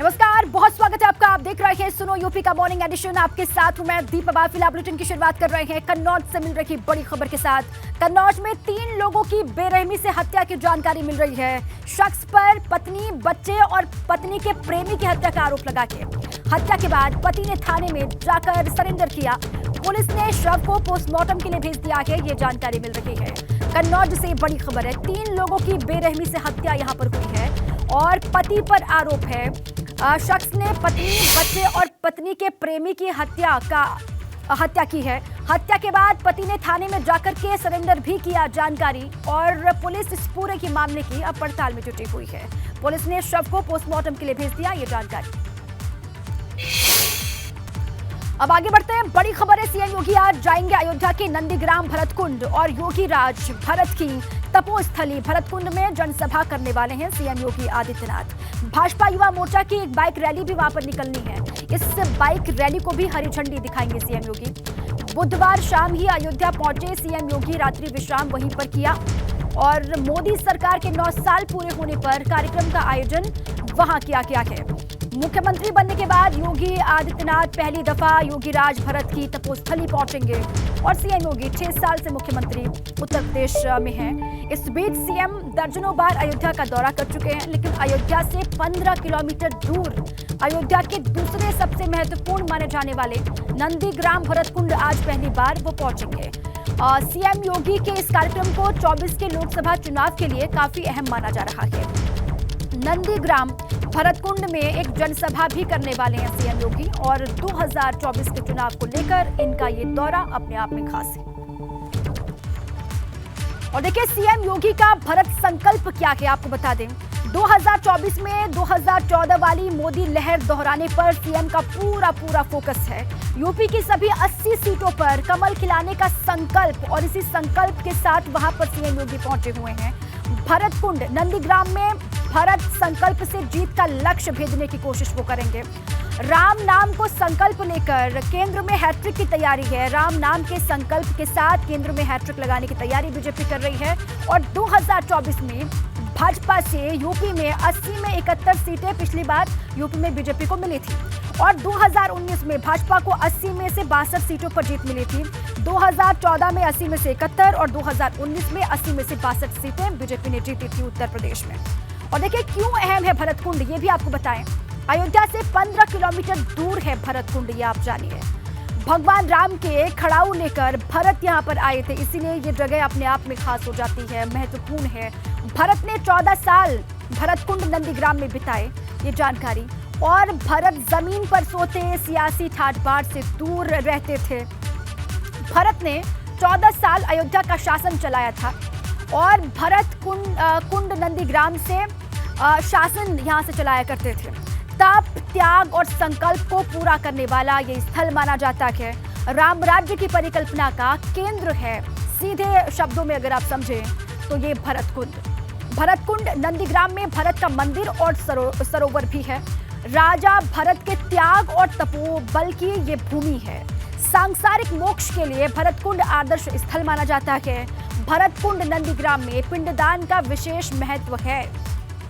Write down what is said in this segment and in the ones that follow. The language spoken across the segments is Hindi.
नमस्कार, बहुत स्वागत है आपका। आप देख रहे हैं सुनो यूपी का मॉर्निंग एडिशन। आपके साथ हूं मैं दीपा। फिलहाल बुलेटिन की शुरुआत कर रहे हैं कन्नौज से मिल रही बड़ी खबर के साथ। कन्नौज में 3 लोगों की बेरहमी से हत्या की जानकारी मिल रही है। शख्स पर पत्नी, बच्चे और पत्नी के प्रेमी की हत्या का आरोप लगा के हत्या के बाद पति ने थाने में जाकर सरेंडर किया। पुलिस ने शव को पोस्टमार्टम के लिए भेज दिया है, ये जानकारी मिल रही है। कन्नौज से बड़ी खबर है, 3 लोगों की बेरहमी से हत्या यहां पर हुई है और पति पर आरोप है। शख्स ने पत्नी, बच्चे और पत्नी के प्रेमी की हत्या की है। हत्या के बाद पति ने थाने में जाकर के सरेंडर भी किया जानकारी और पुलिस इस पूरे की मामले की अब पड़ताल में जुटी हुई है। पुलिस ने शव को पोस्टमार्टम के लिए भेज दिया, ये जानकारी। अब आगे बढ़ते हैं, बड़ी खबर है। सीएम योगी आज जाएंगे अयोध्या के नंदीग्राम भरतकुंड और योगी राज भरत की तपोस्थली भरतकुंड में जनसभा करने वाले हैं सीएम योगी आदित्यनाथ। भाजपा युवा मोर्चा की एक बाइक रैली भी वहां पर निकलनी है। इस बाइक रैली को भी हरी झंडी दिखाएंगे सीएम योगी। बुधवार शाम ही अयोध्या पहुंचे सीएम योगी, रात्रि विश्राम वहीं पर किया और मोदी सरकार के 9 साल पूरे होने पर कार्यक्रम का आयोजन वहां किया गया है। मुख्यमंत्री बनने के बाद योगी आदित्यनाथ पहली दफा योगी राज भरत की तपोस्थली पहुंचेंगे और सीएम योगी 6 साल से मुख्यमंत्री उत्तर प्रदेश में हैं। इस बीच सीएम दर्जनों बार अयोध्या का दौरा कर चुके हैं, लेकिन अयोध्या से 15 किलोमीटर दूर अयोध्या के दूसरे सबसे महत्वपूर्ण माने जाने वाले नंदीग्राम भरतकुंड आज पहली बार वो पहुंचेंगे। सीएम योगी के इस कार्यक्रम को 24 के लोकसभा चुनाव के लिए काफी अहम माना जा रहा है। नंदीग्राम भरतकुंड में एक जनसभा भी करने वाले हैं सीएम योगी और 2024 के चुनाव को लेकर इनका ये दौरा अपने आप में खास है। और देखिए सीएम योगी का भारत संकल्प क्या है, आपको बता दें। 2024 में 2014 वाली मोदी लहर दोहराने पर सीएम का पूरा फोकस है। यूपी की सभी 80 सीटों पर कमल खिलाने का संकल्प और इसी संकल्प के साथ वहां पर सीएम योगी पहुंचे हुए हैं। भरतकुंड नंदीग्राम में भारत संकल्प से जीत का लक्ष्य भेजने की कोशिश वो करेंगे। राम नाम को संकल्प लेकर केंद्र में हैट्रिक की तैयारी है। राम नाम के संकल्प के साथ केंद्र में हैट्रिक लगाने की तैयारी बीजेपी कर रही है और 2024 में भाजपा से यूपी में 80 में 71 सीटें पिछली बार यूपी में बीजेपी को मिली थी और 2019 में भाजपा को 80 में से 62 सीटों पर जीत मिली थी। 2014 में 80 में से 71 और 2019 में 80 में से 62 सीटें बीजेपी ने जीती थी उत्तर प्रदेश में। और देखिए क्यों अहम है भरतकुंड, ये भी आपको बताएं। अयोध्या से 15 किलोमीटर दूर है भरतकुंड, ये आप जानिए। भगवान राम के खड़ाऊ लेकर भरत यहाँ पर आए थे, इसीलिए ये जगह अपने आप में खास हो जाती है, महत्वपूर्ण है। भरत ने 14 साल भरतकुंड नंदीग्राम में बिताए, ये जानकारी। और भरत जमीन पर सोते, सियासी ठाट बाट से दूर रहते थे। भरत ने 14 साल अयोध्या का शासन चलाया था और भरत कुंड नंदीग्राम से शासन यहाँ से चलाया करते थे। तप, त्याग और संकल्प को पूरा करने वाला ये स्थल माना जाता है। राम राज्य की परिकल्पना का केंद्र है। सीधे शब्दों में अगर आप समझें तो ये भरतकुंड नंदीग्राम में भरत का मंदिर और सरोवर भी है। राजा भरत के त्याग और तपोबल की ये भूमि है। सांसारिक मोक्ष के लिए भरतकुंड आदर्श स्थल माना जाता है। भरतकुंड नंदीग्राम में पिंडदान का विशेष महत्व है।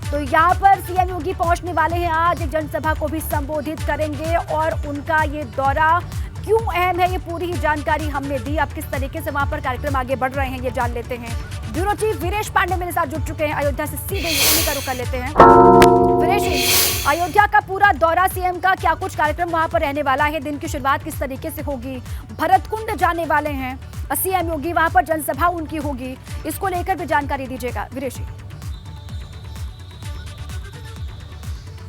तो यहाँ पर सीएम योगी पहुंचने वाले हैं, आज एक जनसभा को भी संबोधित करेंगे और उनका ये दौरा क्यों अहम है, ये पूरी ही जानकारी हमने दी। अब किस तरीके से वहां पर कार्यक्रम आगे बढ़ रहे हैं ये जान लेते हैं। ब्यूरो चीफ वीरेश पांडे मेरे साथ जुड़ चुके हैं। अयोध्या से सीधे यूपी का रुख कर लेते हैं। वीरेश, अयोध्या का पूरा दौरा सीएम का, क्या कुछ कार्यक्रम वहां पर रहने वाला है, दिन की शुरुआत किस तरीके से होगी? भरतकुंड जाने वाले हैं सीएम योगी, वहां पर जनसभा उनकी होगी, इसको लेकर भी जानकारी दीजिएगा वीरेश।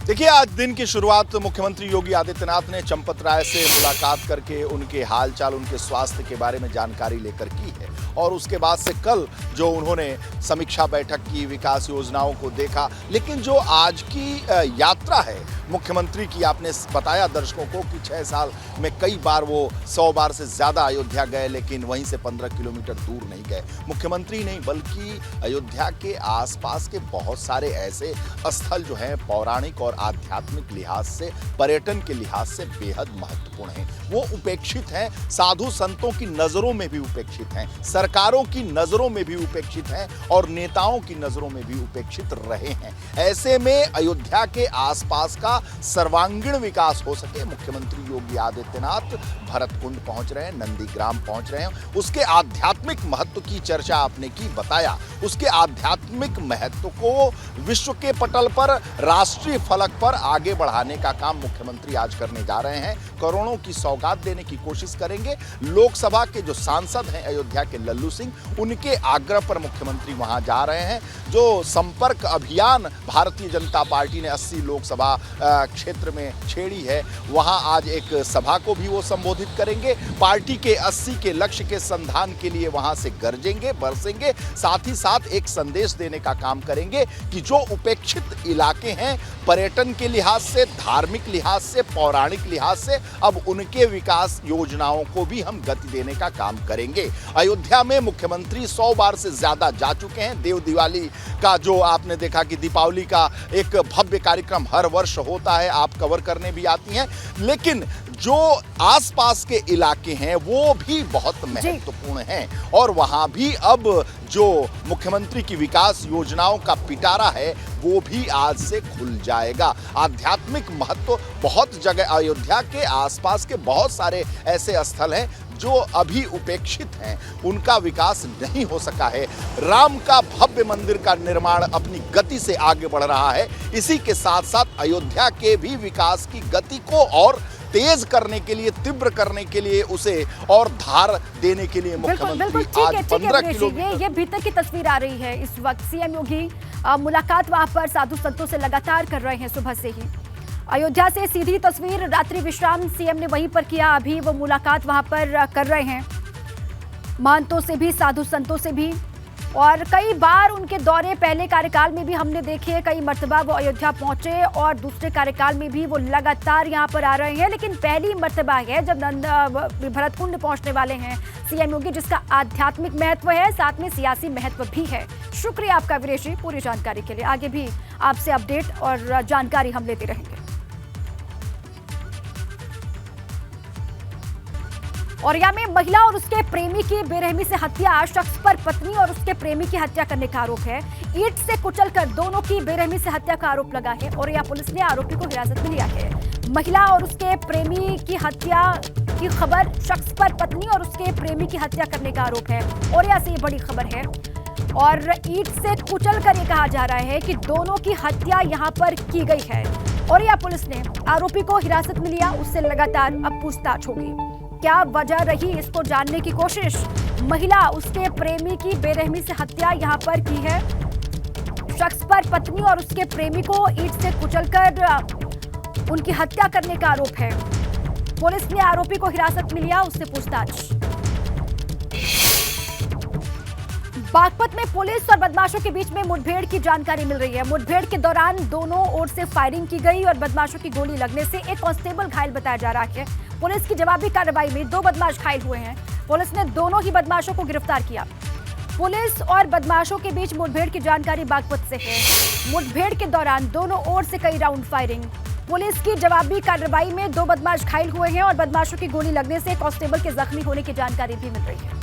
देखिए, आज दिन की शुरुआत मुख्यमंत्री योगी आदित्यनाथ ने चंपत राय से मुलाकात करके उनके हालचाल, उनके स्वास्थ्य के बारे में जानकारी लेकर की है और उसके बाद से कल जो उन्होंने समीक्षा बैठक की, विकास योजनाओं को देखा। लेकिन जो आज की यात्रा है मुख्यमंत्री की, आपने बताया दर्शकों को कि 6 साल में कई बार वो 100 बार से ज़्यादा अयोध्या गए, लेकिन वहीं से 15 किलोमीटर दूर नहीं गए। मुख्यमंत्री नहीं बल्कि अयोध्या के आसपास के बहुत सारे ऐसे स्थल जो हैं पौराणिक और आध्यात्मिक लिहाज से, पर्यटन के लिहाज से बेहद महत्वपूर्ण हैं, वो उपेक्षित हैं। साधु संतों की नज़रों में भी उपेक्षित हैं, सरकारों की नज़रों में भी उपेक्षित हैं और नेताओं की नज़रों में भी उपेक्षित रहे हैं। ऐसे में अयोध्या के आसपास का सर्वांगीण विकास हो सके, मुख्यमंत्री योगी आदित्यनाथ भरतकुंड पहुंच रहे हैं, नंदीग्राम पहुंच रहे हैं। उसके आध्यात्मिक महत्व की चर्चा आपने की, बताया उसके आध्यात्मिक महत्व को विश्व के पटल पर, राष्ट्रीय फलक पर आगे बढ़ाने का काम मुख्यमंत्री आज करने जा रहे हैं। करोड़ों की सौगात देने की कोशिश करेंगे। लोकसभा के जो सांसद हैं अयोध्या के लल्लू सिंह, उनके आग्रह पर मुख्यमंत्री वहां जा रहे हैं। जो संपर्क अभियान भारतीय जनता पार्टी ने 80 लोकसभा क्षेत्र में छेड़ी है, वहां आज एक सभा को भी वो संबोधित करेंगे। पार्टी के 80 के लक्ष्य के संधान के लिए वहां से गरजेंगे, बरसेंगे। साथ ही साथ एक संदेश देने का काम करेंगे कि जो उपेक्षित इलाके हैं पर्यटन के लिहाज से, धार्मिक लिहाज से, पौराणिक लिहाज से, अब उनके विकास योजनाओं को भी हम गति देने का काम करेंगे। अयोध्या में मुख्यमंत्री 100 बार से ज्यादा जा चुके हैं। देव दिवाली का जो आपने देखा कि दीपावली का एक भव्य कार्यक्रम हर वर्ष होता है, आप कवर करने भी आती हैं, लेकिन जो आसपास के इलाके हैं वो भी बहुत महत्वपूर्ण हैं और वहां भी अब जो मुख्यमंत्री की विकास योजनाओं का पिटारा है वो भी आज से खुल जाएगा। आध्यात्मिक महत्व बहुत जगह, अयोध्या के आसपास के बहुत सारे ऐसे स्थल हैं जो अभी उपेक्षित हैं, उनका विकास नहीं हो सका है। राम का भव्य मंदिर का निर्माण अपनी गति से आगे बढ़ रहा है। इसी के साथ साथ अयोध्या के भी विकास की गति को और तेज करने के लिए, तीव्र करने के लिए, उसे और धार देने के लिए मुख्यमंत्री आज 15 किलोमीटर। ये भीतर की तस्वीर आ रही है इस वक्त। सीएम योगी मुलाकात वहां पर साधु संतों से लगातार कर रहे हैं सुबह से ही। अयोध्या से सीधी तस्वीर, रात्रि विश्राम सीएम ने वहीं पर किया, अभी वो मुलाकात वहां पर कर रहे हैं महंतों से भी, साधु संतों से भी। और कई बार उनके दौरे पहले कार्यकाल में भी हमने देखे, कई मर्तबा वो अयोध्या पहुंचे और दूसरे कार्यकाल में भी वो लगातार यहां पर आ रहे हैं। लेकिन पहली मर्तबा है जब भरतकुंड पहुंचने वाले हैं सीएम योगी, जिसका आध्यात्मिक महत्व है, साथ में सियासी महत्व भी है। शुक्रिया आपका वीरेश जी पूरी जानकारी के लिए। आगे भी आपसे अपडेट और जानकारी हम लेते रहेंगे। औरैया में महिला और उसके प्रेमी की बेरहमी से हत्या, शख्स पर पत्नी और उसके प्रेमी की हत्या करने का आरोप है। ईंट से कुचलकर दोनों की बेरहमी से हत्या का आरोप लगा है। औरैया पुलिस ने आरोपी को हिरासत में लिया है। महिला और उसके प्रेमी की हत्या की खबर, शख्स पर पत्नी और उसके प्रेमी की हत्या करने का आरोप है। औरैया से ये बड़ी खबर है और ईंट से कुचलकर ये कहा जा रहा है कि दोनों की हत्या यहाँ पर की गई है। औरैया पुलिस ने आरोपी को हिरासत में लिया, उससे लगातार अब पूछताछ होगी। क्या वजह रही, इसको जानने की कोशिश। महिला उसके प्रेमी की बेरहमी से हत्या यहां पर की है। शख्स पर पत्नी और उसके प्रेमी को ईंट से कुचलकर उनकी हत्या करने का आरोप है। पुलिस ने आरोपी को हिरासत में लिया, उससे पूछताछ। बागपत में पुलिस और बदमाशों के बीच में मुठभेड़ की जानकारी मिल रही है। मुठभेड़ के दौरान दोनों ओर से फायरिंग की गई और बदमाशों की गोली लगने से एक कांस्टेबल घायल बताया जा रहा है। पुलिस की जवाबी कार्रवाई में 2 बदमाश घायल हुए हैं। पुलिस ने दोनों ही बदमाशों को गिरफ्तार किया। पुलिस और बदमाशों के बीच मुठभेड़ की जानकारी बागपत से है। मुठभेड़ के दौरान दोनों ओर से कई राउंड फायरिंग। पुलिस की जवाबी कार्रवाई में 2 बदमाश घायल हुए हैं और बदमाशों की गोली लगने से कांस्टेबल के जख्मी होने की जानकारी भी मिल रही है।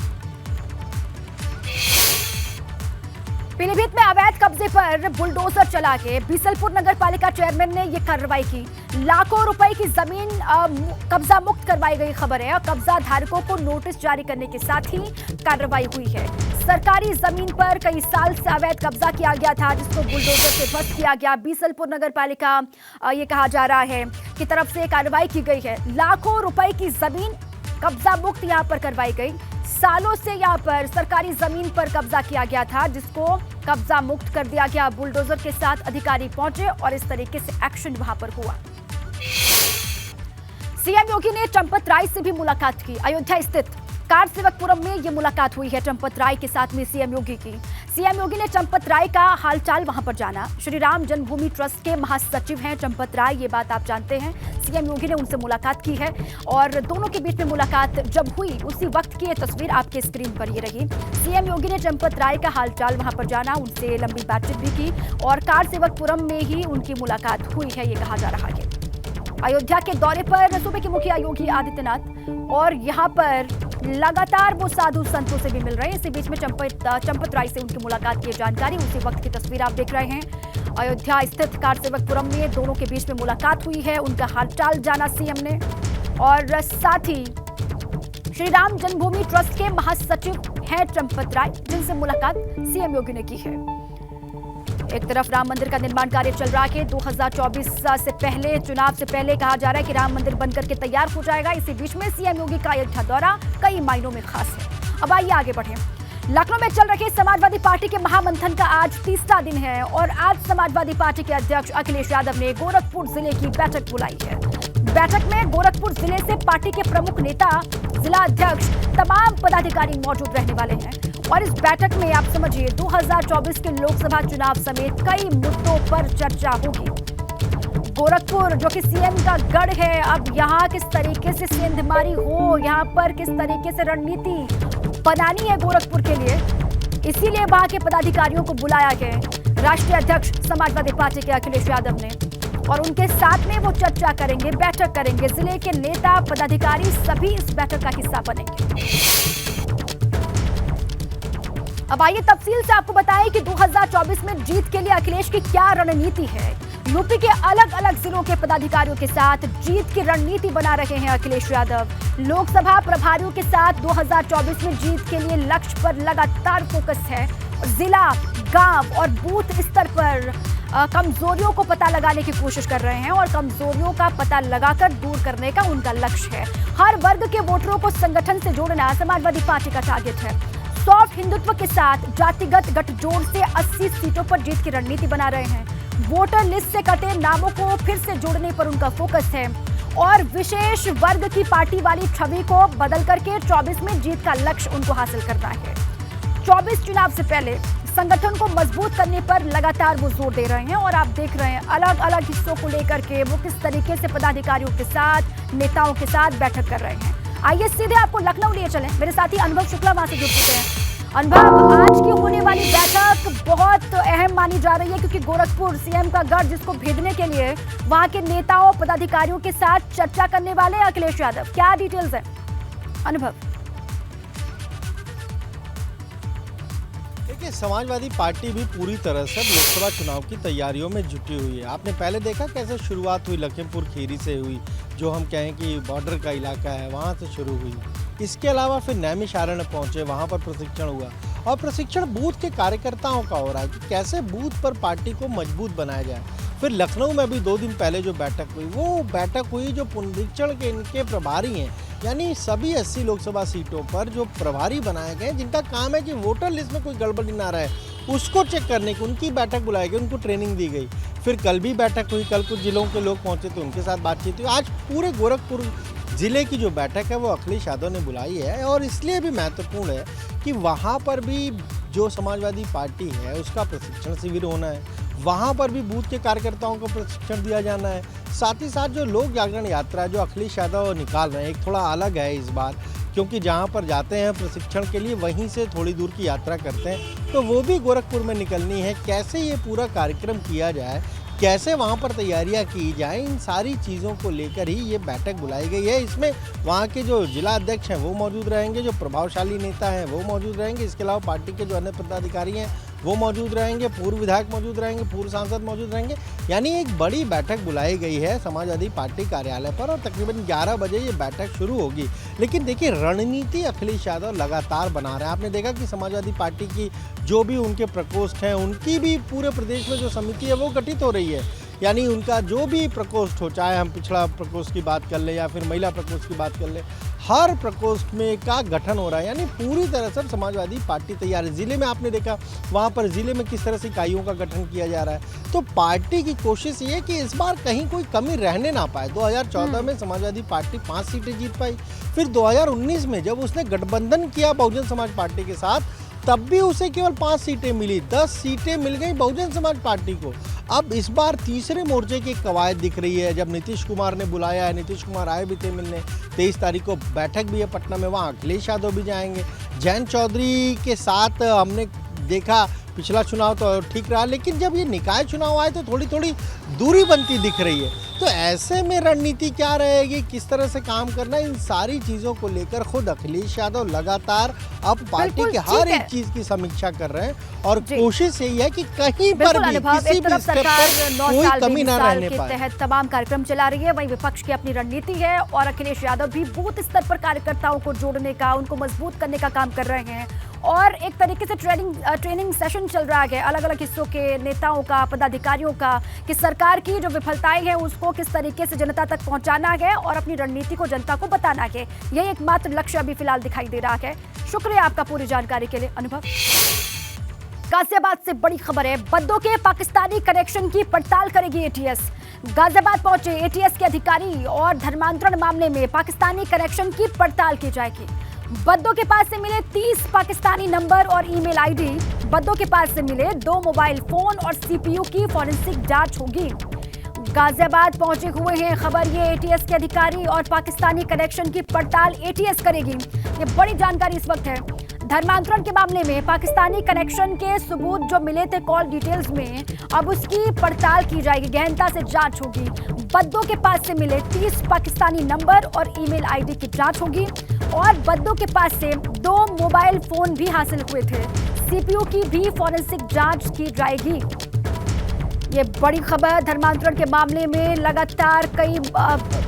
पीलीभीत में अवैध कब्जे पर बुलडोजर चला के बीसलपुर नगर पालिका चेयरमैन ने यह कार्रवाई की। लाखों रुपए की जमीन कब्जा मुक्त करवाई गई खबर है और कब्जा धारकों को नोटिस जारी करने के साथ ही कार्रवाई हुई है। सरकारी जमीन पर कई साल से अवैध कब्जा किया गया था, जिसको बुलडोजर से ध्वस्त किया गया। बीसलपुर नगर पालिका ये कहा जा रहा है कि तरफ से कार्रवाई की गई है। लाखों रुपए की जमीन कब्जा मुक्त यहाँ पर करवाई गई। सालों से यहाँ पर सरकारी जमीन पर कब्जा किया गया था, जिसको कब्जा मुक्त कर दिया गया। बुलडोजर के साथ अधिकारी पहुंचे और इस तरीके से एक्शन वहां पर हुआ। सीएम योगी ने चंपत राय से भी मुलाकात की। अयोध्या स्थित कार सेवकपुरम में ये मुलाकात हुई है चंपत राय के साथ में सीएम योगी की। सीएम योगी ने चंपत राय का हालचाल वहां पर जाना। श्री राम जन्मभूमि ट्रस्ट के महासचिव हैं चंपत राय, ये बात आप जानते हैं। सीएम योगी ने उनसे मुलाकात की है और दोनों के बीच में मुलाकात जब हुई उसी वक्त की ये तस्वीर आपके स्क्रीन पर ये रही। सीएम योगी ने चंपत राय का हालचाल वहां पर जाना, उनसे लंबी बातचीत भी की और कार सेवकपुरम में ही उनकी मुलाकात हुई है, ये कहा जा रहा है। अयोध्या के दौरे पर सूबे के मुखिया योगी आदित्यनाथ और यहाँ पर लगातार वो साधु संतों से भी मिल रहे हैं। इसी बीच में चंपत राय से उनकी मुलाकात की जानकारी, उसी वक्त की तस्वीर आप देख रहे हैं। अयोध्या स्थित कारसेवकपुरम में दोनों के बीच में मुलाकात हुई है, उनका हालचाल जाना सीएम ने। और साथ ही श्री राम जन्मभूमि ट्रस्ट के महासचिव हैं चंपत राय, जिनसे मुलाकात सीएम योगी ने की है। एक तरफ राम मंदिर का निर्माण कार्य चल रहा है। 2024 से पहले, चुनाव से पहले कहा जा रहा है कि राम मंदिर बनकर के तैयार हो जाएगा। इसी बीच में सीएम योगी का अयोध्या दौरा कई मायनों में खास है। अब आइए आगे बढ़ें। लखनऊ में चल रहे समाजवादी पार्टी के महामंथन का आज तीसरा दिन है और आज समाजवादी पार्टी के अध्यक्ष अखिलेश यादव ने गोरखपुर जिले की बैठक बुलाई है। बैठक में गोरखपुर जिले से पार्टी के प्रमुख नेता, जिला अध्यक्ष, तमाम पदाधिकारी मौजूद रहने वाले हैं। और इस बैठक में आप समझिए 2024 के लोकसभा चुनाव समेत कई मुद्दों पर चर्चा होगी। गोरखपुर जो कि सीएम का गढ़ है, अब यहाँ किस तरीके से सेंधमारी हो, यहाँ पर किस तरीके से रणनीति बनानी है गोरखपुर के लिए, इसीलिए वहां के पदाधिकारियों को बुलाया गया राष्ट्रीय अध्यक्ष समाजवादी पार्टी के अखिलेश यादव ने। और उनके साथ में वो चर्चा करेंगे, बैठक करेंगे। जिले के नेता, पदाधिकारी सभी इस बैठक का हिस्सा बनेंगे। अब आइए तफसील से आपको बताएं कि 2024 में जीत के लिए अखिलेश की क्या रणनीति है। यूपी के अलग अलग जिलों के पदाधिकारियों के साथ जीत की रणनीति बना रहे हैं अखिलेश यादव। लोकसभा प्रभारियों के साथ 2024 में जीत के लिए लक्ष्य पर लगातार फोकस है। जिला, गांव और बूथ स्तर पर कमजोरियों को पता लगाने की कोशिश कर रहे हैं और कमजोरियों का पता लगाकर दूर करने का उनका लक्ष्य है। हर वर्ग के वोटरों को संगठन से जोड़ना समाजवादी पार्टी का टारगेट है। सॉफ्ट हिंदुत्व के साथ जातिगत गठजोड़ से 80 सीटों पर जीत की रणनीति बना रहे हैं। वोटर लिस्ट से कटे नामों को फिर से जोड़ने पर उनका फोकस है और विशेष वर्ग की पार्टी वाली छवि को बदल करके 24 में जीत का लक्ष्य उनको हासिल करना है। 24 चुनाव से पहले संगठन को मजबूत करने पर लगातार वो जोर दे रहे हैं और आप देख रहे हैं अलग अलग हिस्सों को लेकर के वो किस तरीके से पदाधिकारियों के साथ, नेताओं के साथ बैठक कर रहे हैं। आइए सीधे आपको लखनऊ लिए चलें। मेरे साथी अनुभव शुक्ला वहां से जुड़ चुके हैं। अनुभव, आज की होने वाली बैठक बहुत अहम मानी जा रही है क्योंकि गोरखपुर सीएम का गढ़, जिसको भेदने के लिए वहां के नेताओं, पदाधिकारियों के साथ चर्चा करने वाले हैं अखिलेश यादव। क्या डिटेल्स है अनुभव? देखिए, समाजवादी पार्टी भी पूरी तरह से लोकसभा चुनाव की तैयारियों में जुटी हुई है। आपने पहले देखा कैसे शुरुआत हुई, लखीमपुर खीरी से हुई, जो हम कहें कि बॉर्डर का इलाका है, वहाँ से शुरू हुई। इसके अलावा फिर नैमिषारण्य पहुंचे, वहाँ पर प्रशिक्षण हुआ और प्रशिक्षण बूथ के कार्यकर्ताओं का हो रहा है कि कैसे बूथ पर पार्टी को मजबूत बनाया जाए। फिर लखनऊ में भी 2 दिन पहले जो बैठक हुई, वो बैठक हुई जो पुनरीक्षण के इनके प्रभारी हैं, यानी सभी 80 लोकसभा सीटों पर जो प्रभारी बनाए गए, जिनका काम है कि वोटर लिस्ट में कोई गड़बड़ी ना रहे, उसको चेक करने की उनकी बैठक बुलाई गई, उनको ट्रेनिंग दी गई। फिर कल भी बैठक हुई, कल कुछ जिलों के लोग पहुंचे तो उनके साथ बातचीत हुई। आज पूरे गोरखपुर जिले की जो बैठक है वो अखिलेश यादव ने बुलाई है और इसलिए भी महत्वपूर्ण है कि वहाँ पर भी जो समाजवादी पार्टी है उसका प्रशिक्षण शिविर होना है, वहाँ पर भी बूथ के कार्यकर्ताओं को प्रशिक्षण दिया जाना है। साथ ही साथ जो लोक जागरण यात्रा जो अखिलेश यादव निकाल रहे हैं, एक थोड़ा अलग है इस बार, क्योंकि जहाँ पर जाते हैं प्रशिक्षण के लिए वहीं से थोड़ी दूर की यात्रा करते हैं, तो वो भी गोरखपुर में निकलनी है। कैसे ये पूरा कार्यक्रम किया जाए, कैसे वहाँ पर तैयारियाँ की जाएं, इन सारी चीज़ों को लेकर ही ये बैठक बुलाई गई है। इसमें वहाँ के जो जिला अध्यक्ष हैं वो मौजूद रहेंगे, जो प्रभावशाली नेता हैं वो मौजूद रहेंगे, इसके अलावा पार्टी के जो अन्य पदाधिकारी हैं वो मौजूद रहेंगे, पूर्व विधायक मौजूद रहेंगे, पूर्व सांसद मौजूद रहेंगे। यानी एक बड़ी बैठक बुलाई गई है समाजवादी पार्टी कार्यालय पर और तकरीबन 11 बजे ये बैठक शुरू होगी। लेकिन देखिए, रणनीति अखिलेश यादव लगातार बना रहे हैं। आपने देखा कि समाजवादी पार्टी की जो भी उनके प्रकोष्ठ हैं, उनकी भी पूरे प्रदेश में जो समिति है वो गठित हो रही है। यानी उनका जो भी प्रकोष्ठ हो, चाहे हम पिछड़ा प्रकोष्ठ की बात कर लें या फिर महिला प्रकोष्ठ की बात कर लें, हर प्रकोष्ठ में का गठन हो रहा है। यानी पूरी तरह से समाजवादी पार्टी तैयार है। जिले में आपने देखा, वहाँ पर जिले में किस तरह से इकाइयों का गठन किया जा रहा है। तो पार्टी की कोशिश ये है कि इस बार कहीं कोई कमी रहने ना पाए। 2014 में समाजवादी पार्टी 5 सीटें जीत पाई, फिर 2019 में जब उसने गठबंधन किया बहुजन समाज पार्टी के साथ, तब भी उसे केवल 5 सीटें मिली, 10 सीटें मिल गई बहुजन समाज पार्टी को। अब इस बार तीसरे मोर्चे की कवायद दिख रही है। जब नीतीश कुमार ने बुलाया है, नीतीश कुमार आए भी थे मिलने, 23 तारीख को बैठक भी है पटना में, वहाँ अखिलेश यादव भी जाएंगे। जयंत चौधरी के साथ हमने देखा पिछला चुनाव तो ठीक रहा, लेकिन जब ये निकाय चुनाव आए तो थोड़ी थोड़ी दूरी बनती दिख रही है। तो ऐसे में रणनीति क्या रहेगी, किस तरह से काम करना, इन सारी चीज़ों को लेकर खुद अखिलेश यादव लगातार अब पार्टी के हर एक चीज़ की समीक्षा कर रहे हैं और कोशिश यही है कि कहीं पर भी किसी भी स्टेप पर कोई कमी न रहने पाए। तहत तमाम कार्यक्रम चला रही है, वहीं विपक्ष की अपनी रणनीति है और अखिलेश यादव भी बूथ स्तर पर कार्यकर्ताओं को जोड़ने का, उनको मजबूत करने का काम कर रहे हैं और एक तरीके से ट्रेनिंग सेशन चल रहा है अलग अलग हिस्सों के नेताओं का, पदाधिकारियों का, कि सरकार की जो विफलताएं हैं उसको किस तरीके से जनता तक पहुंचाना है और अपनी रणनीति को जनता को बताना है। यही एकमात्र लक्ष्य अभी फिलहाल दिखाई दे रहा है। शुक्रिया आपका पूरी जानकारी के लिए अनुभव। गाजियाबाद से बड़ी खबर है, बद्दों के पाकिस्तानी कनेक्शन की पड़ताल करेगी एटीएस। गाजियाबाद पहुंचे एटीएस के अधिकारी और धर्मांतरण मामले में पाकिस्तानी कनेक्शन की पड़ताल की जाएगी। बद्दों के पास से मिले 30 पाकिस्तानी नंबर और ईमेल आईडी, बद्दों के पास से मिले 2 मोबाइल फोन और सीपीयू की फॉरेंसिक जांच होगी। गाजियाबाद पहुंचे हुए हैं खबर, ये एटीएस के अधिकारी और पाकिस्तानी कनेक्शन की पड़ताल एटीएस करेगी। ये बड़ी जानकारी इस वक्त है। धर्मांतरण के मामले में पाकिस्तानी कनेक्शन के सबूत जो मिले थे कॉल डिटेल्स में, अब उसकी पड़ताल की जाएगी, गहनता से जांच होगी। बद्दों के पास से मिले 30 पाकिस्तानी नंबर और ईमेल आईडी की जांच होगी और बद्दों के पास से 2 मोबाइल फोन भी हासिल हुए थे, सीपीयू की भी फॉरेंसिक जांच की जाएगी। ये बड़ी खबर, धर्मांतरण के मामले में लगातार कई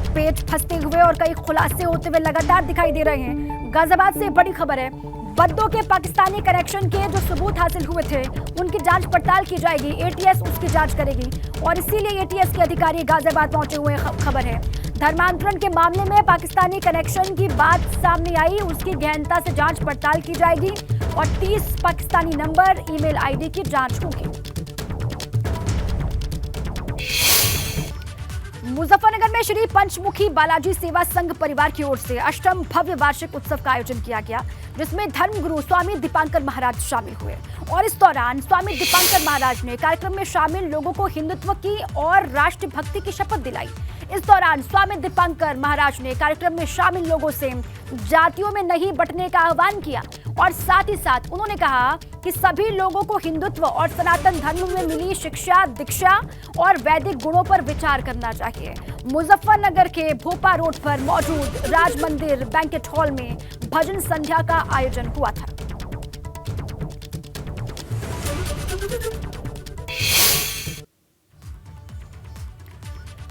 पेच फंसते हुए और कई खुलासे होते हुए लगातार दिखाई दे रहे हैं। गाजियाबाद से बड़ी खबर है, बद्दों के पाकिस्तानी कनेक्शन के जो सबूत हासिल हुए थे उनकी जांच पड़ताल की जाएगी, एटीएस उसकी जांच करेगी और इसीलिए एटीएस के अधिकारी गाजियाबाद पहुंचे हुए खबर है। धर्मांतरण के मामले में पाकिस्तानी कनेक्शन की बात सामने आई, उसकी गहनता से जांच पड़ताल की जाएगी और 30 पाकिस्तानी नंबर, ईमेल आईडी की जांच होगी। मुजफ्फरनगर में श्री पंचमुखी बालाजी सेवा संघ परिवार की ओर से अष्टम भव्य वार्षिक उत्सव का आयोजन किया गया, जिसमें धर्मगुरु स्वामी दीपांकर महाराज शामिल हुए और इस दौरान स्वामी दीपांकर महाराज ने कार्यक्रम में शामिल लोगों को हिंदुत्व की और राष्ट्रभक्ति की शपथ दिलाई। इस दौरान स्वामी दीपांकर महाराज ने कार्यक्रम में शामिल लोगों से जातियों में नहीं बंटने का आह्वान किया और साथ ही साथ उन्होंने कहा कि सभी लोगों को हिंदुत्व और सनातन धर्म में मिली शिक्षा, दीक्षा और वैदिक गुणों पर विचार करना चाहिए। मुजफ्फरनगर के भोपा रोड पर मौजूद राज मंदिर बैंकेट हॉल में भजन संध्या का आयोजन हुआ था।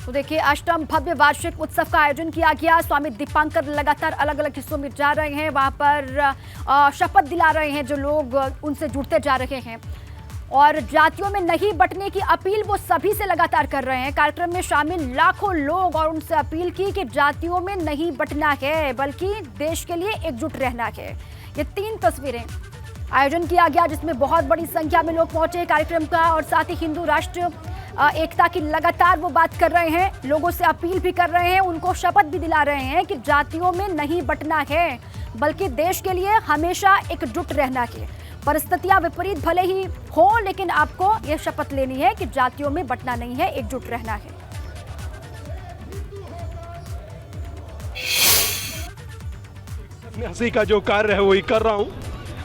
तो देखिए, अष्टम भव्य वार्षिक उत्सव का आयोजन किया गया। स्वामी दीपांकर लगातार अलग अलग हिस्सों में जा रहे हैं, वहां पर शपथ दिला रहे हैं जो लोग उनसे जुड़ते जा रहे हैं और जातियों में नहीं बंटने की अपील वो सभी से लगातार कर रहे हैं। कार्यक्रम में शामिल लाखों लोग और उनसे अपील की कि जातियों में नहीं बंटना है बल्कि देश के लिए एकजुट रहना है। ये 3 तस्वीरें आयोजन किया गया जिसमें बहुत बड़ी संख्या में लोग पहुंचे कार्यक्रम का और साथ ही हिंदू राष्ट्र एकता की लगातार वो बात कर रहे हैं, लोगों से अपील भी कर रहे हैं, उनको शपथ भी दिला रहे हैं कि जातियों में नहीं बंटना है बल्कि देश के लिए हमेशा एकजुट रहना है। परिस्थितियां विपरीत भले ही हो लेकिन आपको यह शपथ लेनी है कि जातियों में बंटना नहीं है, एकजुट रहना है। सन्यासी का जो कार्य है वही कर रहा हूँ।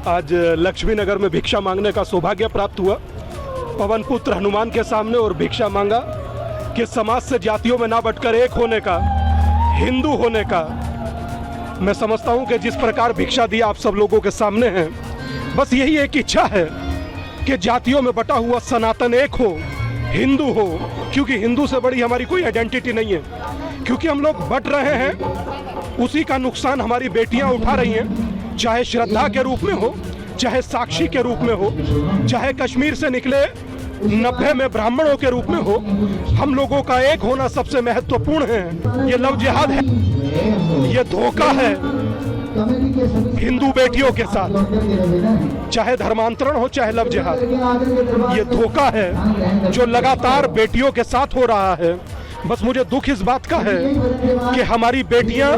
आज लक्ष्मी नगर में भिक्षा मांगने का सौभाग्य प्राप्त हुआ। पवन पुत्र हनुमान के सामने और भिक्षा मांगा कि समाज से जातियों में ना बंटकर एक होने का, हिंदू होने का। मैं समझता हूं कि जिस प्रकार भिक्षा दी आप सब लोगों के सामने है, बस यही एक इच्छा है कि जातियों में बटा हुआ सनातन एक हो, हिंदू हो, क्योंकि हिंदू से बड़ी हमारी कोई आइडेंटिटी नहीं है। क्योंकि हम लोग बट रहे हैं, उसी का नुकसान हमारी बेटियां उठा रही हैं, चाहे श्रद्धा के रूप में हो, चाहे साक्षी के रूप में हो, चाहे कश्मीर से निकले 90 में ब्राह्मणों के रूप में हो। हम लोगों का एक होना सबसे महत्वपूर्ण है। ये लव जिहाद है, ये धोखा है हिंदू बेटियों के साथ, चाहे धर्मांतरण हो चाहे लव जिहाद। ये धोखा है जो लगातार बेटियों के साथ हो रहा है। बस मुझे दुख इस बात का है कि हमारी बेटियां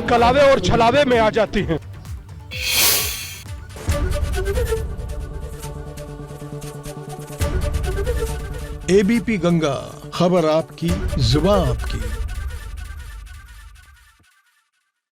कलावे और छलावे में आ जाती हैं। एबीपी गंगा, खबर आपकी, जुबान आपकी।